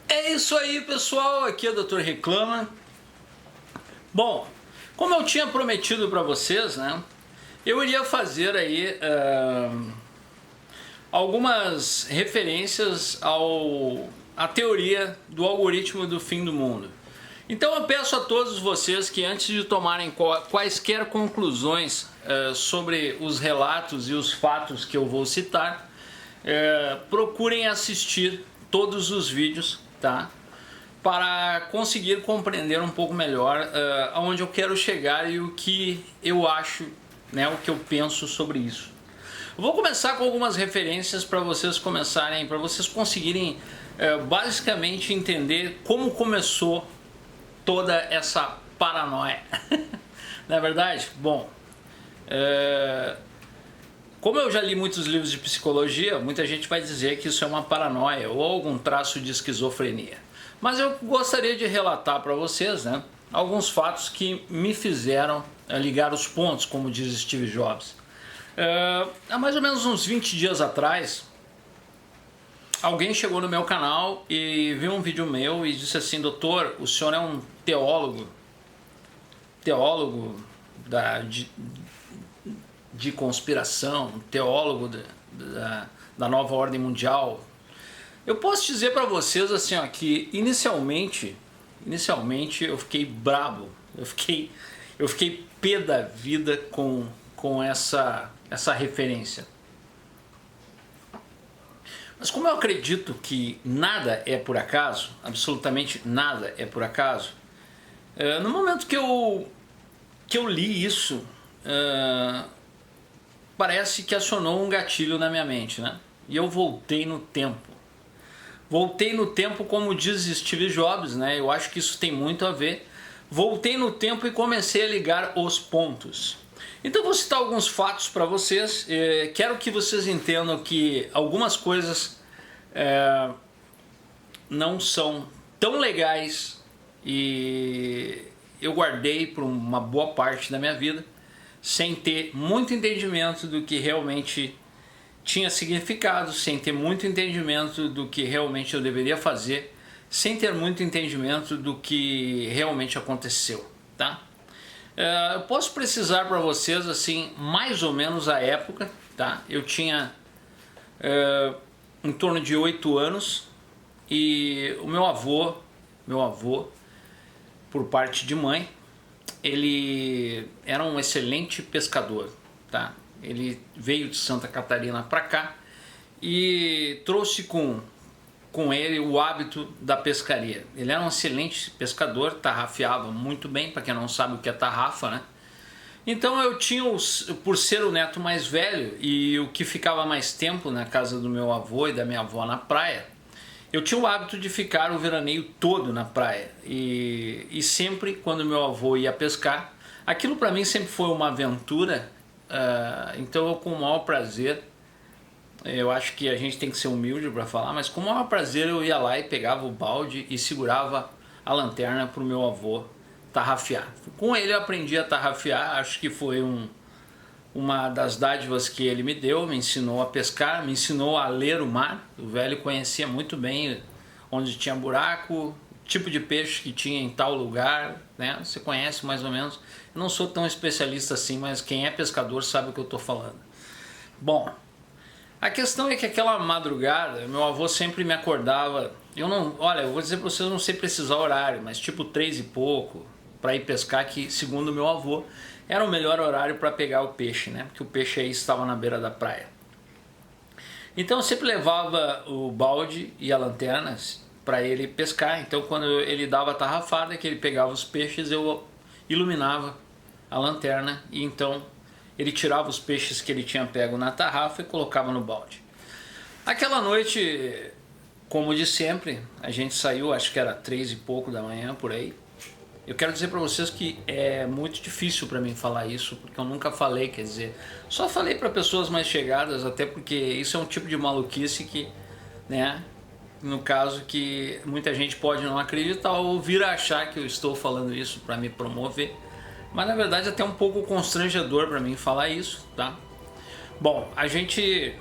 É isso aí, pessoal, aqui é o Dr. Reclama. Bom, como eu tinha prometido para vocês, né, eu iria fazer aí algumas referências à teoria do algoritmo do fim do mundo. Então eu peço a todos vocês que antes de tomarem quaisquer conclusões sobre os relatos e os fatos que eu vou citar, procurem assistir todos os vídeos, tá? Para conseguir compreender um pouco melhor aonde eu quero chegar e o que eu acho, né, o que eu penso sobre isso. Eu vou começar com algumas referências para vocês conseguirem basicamente entender como começou toda essa paranoia. Não é verdade? Bom, como eu já li muitos livros de psicologia, muita gente vai dizer que isso é uma paranoia ou algum traço de esquizofrenia. Mas eu gostaria de relatar para vocês, né, alguns fatos que me fizeram ligar os pontos, como diz Steve Jobs. Há mais ou menos uns 20 dias atrás, alguém chegou no meu canal e viu um vídeo meu e disse assim: doutor, o senhor é um teólogo de conspiração, teólogo da nova ordem mundial. Eu posso dizer para vocês assim, ó, que inicialmente eu fiquei brabo, eu fiquei pé da vida com essa referência. Mas como eu acredito que nada é por acaso, absolutamente nada é por acaso, no momento que eu li isso, parece que acionou um gatilho na minha mente, né? E eu voltei no tempo. Voltei no tempo, como diz Steve Jobs, né? Eu acho que isso tem muito a ver. Voltei no tempo e comecei a ligar os pontos. Então vou citar alguns fatos para vocês. Quero que vocês entendam que algumas coisas não são tão legais e eu guardei por uma boa parte da minha vida sem ter muito entendimento do que realmente tinha significado, sem ter muito entendimento do que realmente eu deveria fazer, sem ter muito entendimento do que realmente aconteceu, tá? Eu posso precisar para vocês assim mais ou menos a época, tá? Eu tinha em torno de 8 anos e o meu avô por parte de mãe, ele era um excelente pescador, tá? Ele veio de Santa Catarina para cá e trouxe com ele o hábito da pescaria. Ele era um excelente pescador, tarrafiava muito bem, para quem não sabe o que é tarrafa, né? Então eu tinha, por ser o neto mais velho e o que ficava mais tempo na casa do meu avô e da minha avó na praia, eu tinha o hábito de ficar o veraneio todo na praia. E sempre quando meu avô ia pescar, aquilo para mim sempre foi uma aventura. Então eu, com o maior prazer, eu acho que a gente tem que ser humilde para falar, mas com o maior prazer eu ia lá e pegava o balde e segurava a lanterna para o meu avô tarrafiar. Com ele eu aprendi a tarrafiar, acho que foi uma das dádivas que ele me deu, me ensinou a pescar, me ensinou a ler o mar. O velho conhecia muito bem onde tinha buraco, tipo de peixe que tinha em tal lugar, né? Você conhece mais ou menos. Eu não sou tão especialista assim, mas quem é pescador sabe o que eu estou falando. Bom, a questão é que aquela madrugada, meu avô sempre me acordava. Olha, eu vou dizer para vocês, eu não sei precisar horário, mas tipo 3 e pouco, para ir pescar, que segundo meu avô, era o melhor horário para pegar o peixe, né? Porque o peixe aí estava na beira da praia. Então eu sempre levava o balde e a lanterna para ele pescar. Então quando ele dava a tarrafada, que ele pegava os peixes, eu iluminava a lanterna e então ele tirava os peixes que ele tinha pego na tarrafa e colocava no balde. Aquela noite, como de sempre, a gente saiu, acho que era 3 e pouco da manhã, por aí. Eu quero dizer para vocês que é muito difícil para mim falar isso, porque eu nunca falei, quer dizer, só falei para pessoas mais chegadas, até porque isso é um tipo de maluquice que, né, no caso que muita gente pode não acreditar ou vir a achar que eu estou falando isso para me promover, mas na verdade é até um pouco constrangedor para mim falar isso, tá? Bom, a gente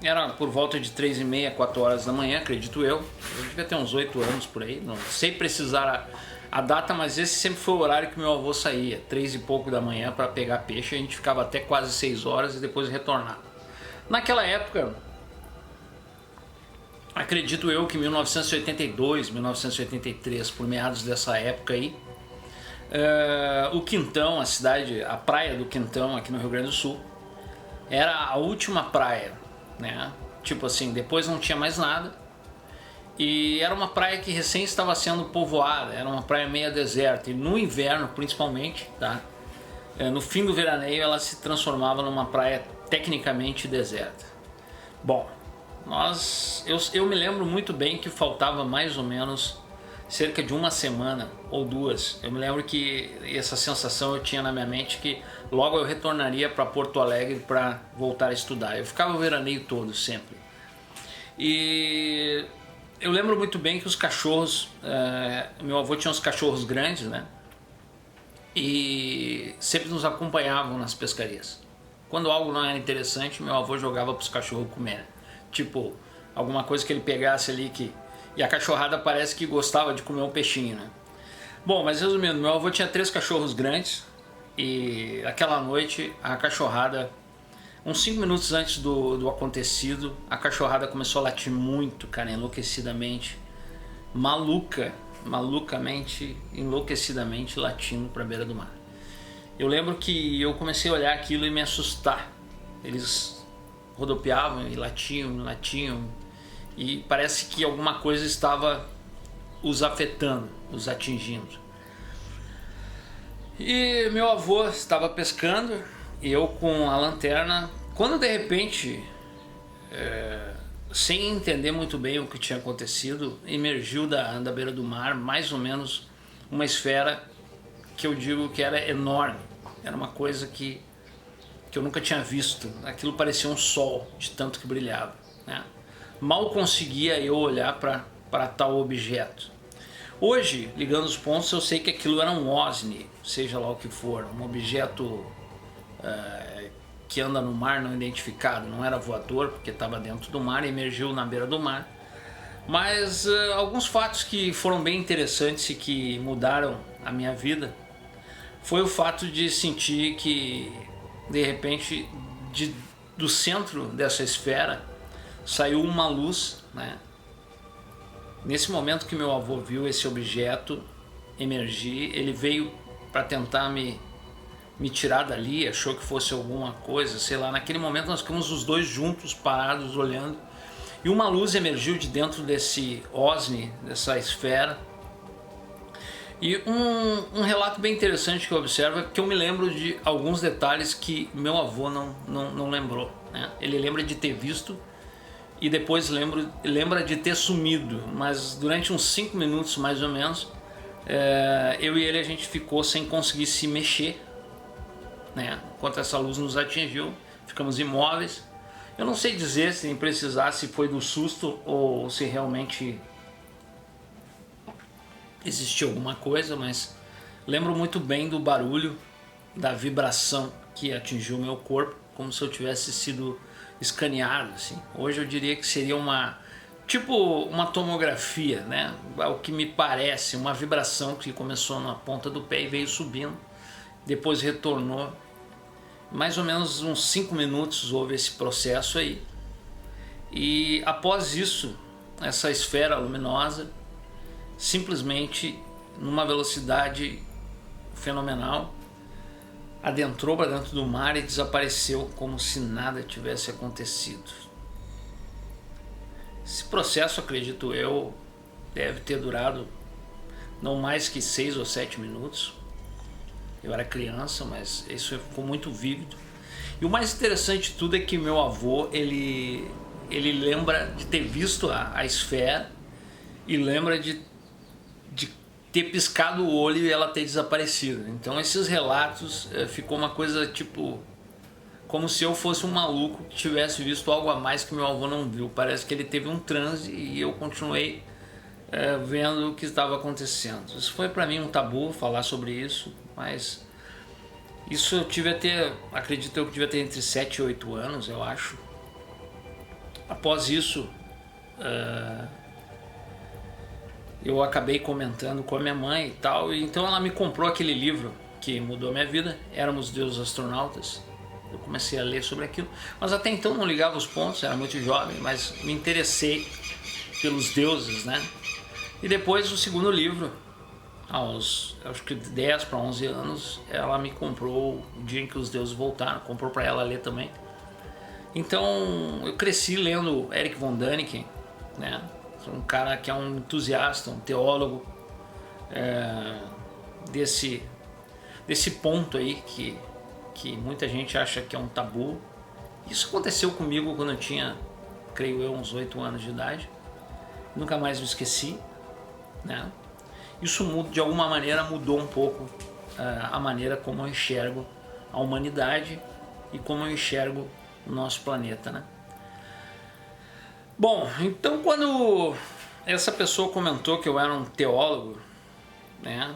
era por volta de 3h30, 4 horas da manhã, acredito eu devia ter uns 8 anos por aí, não sei precisar a data, mas esse sempre foi o horário que meu avô saía, 3 e pouco da manhã para pegar peixe. A gente ficava até quase 6 horas e depois retornava. Naquela época, acredito eu que 1982, 1983, por meados dessa época aí, o Quintão, a praia do Quintão aqui no Rio Grande do Sul, era a última praia, né? Tipo assim, depois não tinha mais nada. E era uma praia que recém estava sendo povoada, era uma praia meia deserta. E no inverno, principalmente, tá? No fim do veraneio, ela se transformava numa praia tecnicamente deserta. Bom, eu me lembro muito bem que faltava mais ou menos cerca de uma semana ou 2. Eu me lembro que essa sensação eu tinha na minha mente que logo eu retornaria para Porto Alegre para voltar a estudar. Eu ficava o veraneio todo sempre. E eu lembro muito bem que os cachorros, meu avô tinha uns cachorros grandes, né? E sempre nos acompanhavam nas pescarias. Quando algo não era interessante, meu avô jogava para os cachorros comer. Tipo, alguma coisa que ele pegasse ali e a cachorrada parece que gostava de comer um peixinho, né? Bom, mas resumindo, meu avô tinha 3 cachorros grandes e aquela noite a cachorrada, uns 5 minutos antes do acontecido, a cachorrada começou a latir muito, cara, enlouquecidamente, enlouquecidamente latindo para a beira do mar. Eu lembro que eu comecei a olhar aquilo e me assustar. Eles rodopiavam e latiam, e parece que alguma coisa estava os afetando, os atingindo. E meu avô estava pescando, eu com a lanterna, quando de repente, sem entender muito bem o que tinha acontecido, emergiu da beira do mar mais ou menos uma esfera que eu digo que era enorme. Era uma coisa que eu nunca tinha visto. Aquilo parecia um sol de tanto que brilhava, né? Mal conseguia eu olhar para tal objeto. Hoje, ligando os pontos, eu sei que aquilo era um OSNI, seja lá o que for, um objeto que anda no mar não identificado. Não era voador porque estava dentro do mar e emergiu na beira do mar. Mas alguns fatos que foram bem interessantes e que mudaram a minha vida foi o fato de sentir que de repente do centro dessa esfera saiu uma luz, né? Nesse momento que meu avô viu esse objeto emergir, ele veio para tentar me tirar dali, achou que fosse alguma coisa, sei lá. Naquele momento nós ficamos os dois juntos, parados, olhando, e uma luz emergiu de dentro desse OSNI, dessa esfera. E um relato bem interessante que eu observo é que eu me lembro de alguns detalhes que meu avô não lembrou, né? Ele lembra de ter visto e depois lembra de ter sumido, mas durante uns 5 minutos mais ou menos, eu e ele a gente ficou sem conseguir se mexer, né? Enquanto essa luz nos atingiu, ficamos imóveis. Eu não sei dizer, sem precisar, se foi do susto ou se realmente existiu alguma coisa, mas lembro muito bem do barulho, da vibração que atingiu o meu corpo, como se eu tivesse sido escaneado, assim. Hoje eu diria que seria tipo uma tomografia, né? O que me parece, uma vibração que começou na ponta do pé e veio subindo, depois retornou. Mais ou menos uns 5 minutos houve esse processo aí. E após isso, essa esfera luminosa simplesmente, numa velocidade fenomenal, adentrou para dentro do mar e desapareceu como se nada tivesse acontecido. Esse processo, acredito eu, deve ter durado não mais que 6 ou 7 minutos. eu era criança, mas isso ficou muito vívido. E o mais interessante de tudo é que meu avô, ele lembra de ter visto a esfera e lembra de ter piscado o olho e ela ter desaparecido. Então esses relatos ficou uma coisa tipo como se eu fosse um maluco que tivesse visto algo a mais que meu avô não viu. Parece que ele teve um transe e eu continuei vendo o que estava acontecendo. Isso foi para mim um tabu falar sobre isso, mas isso eu tive até, acredito eu que devia ter entre 7 e 8 anos, eu acho. Após isso, eu acabei comentando com a minha mãe e tal, e então ela me comprou aquele livro que mudou a minha vida, Éramos Deuses Astronautas. Eu comecei a ler sobre aquilo, mas até então não ligava os pontos, era muito jovem, mas me interessei pelos deuses, né? E depois o segundo livro, aos acho que 10 para 11 anos, ela me comprou o dia em que os deuses voltaram, comprou para ela ler também. Então eu cresci lendo Erich von Däniken, né? Um cara que é um entusiasta, um teólogo desse ponto aí que muita gente acha que é um tabu. Isso aconteceu comigo quando eu tinha, creio eu, uns 8 anos de idade. Nunca mais me esqueci, né? Isso de alguma maneira mudou um pouco a maneira como eu enxergo a humanidade e como eu enxergo o nosso planeta, né? Bom, então quando essa pessoa comentou que eu era um teólogo, né,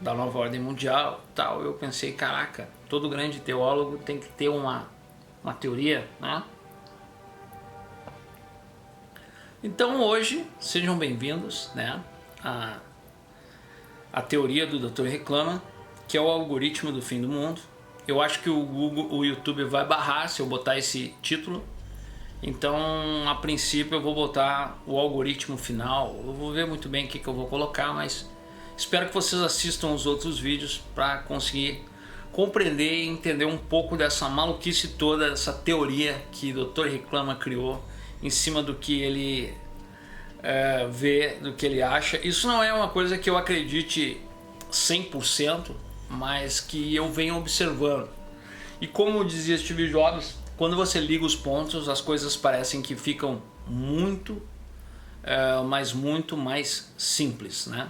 da nova ordem mundial, tal, eu pensei, caraca, todo grande teólogo tem que ter uma teoria, né? Então hoje, sejam bem-vindos, né, a teoria do Dr. Reclama, que é o algoritmo do fim do mundo. Eu acho que o YouTube vai barrar se eu botar esse título. Então, a princípio eu vou botar o algoritmo final. Eu vou ver muito bem o que eu vou colocar, mas espero que vocês assistam os outros vídeos para conseguir compreender e entender um pouco dessa maluquice toda, dessa teoria que o Dr. Reclama criou em cima do que ele vê, do que ele acha. Isso não é uma coisa que eu acredite 100%, mas que eu venho observando. E como dizia Steve Jobs, quando você liga os pontos, as coisas parecem que ficam muito mais simples, né?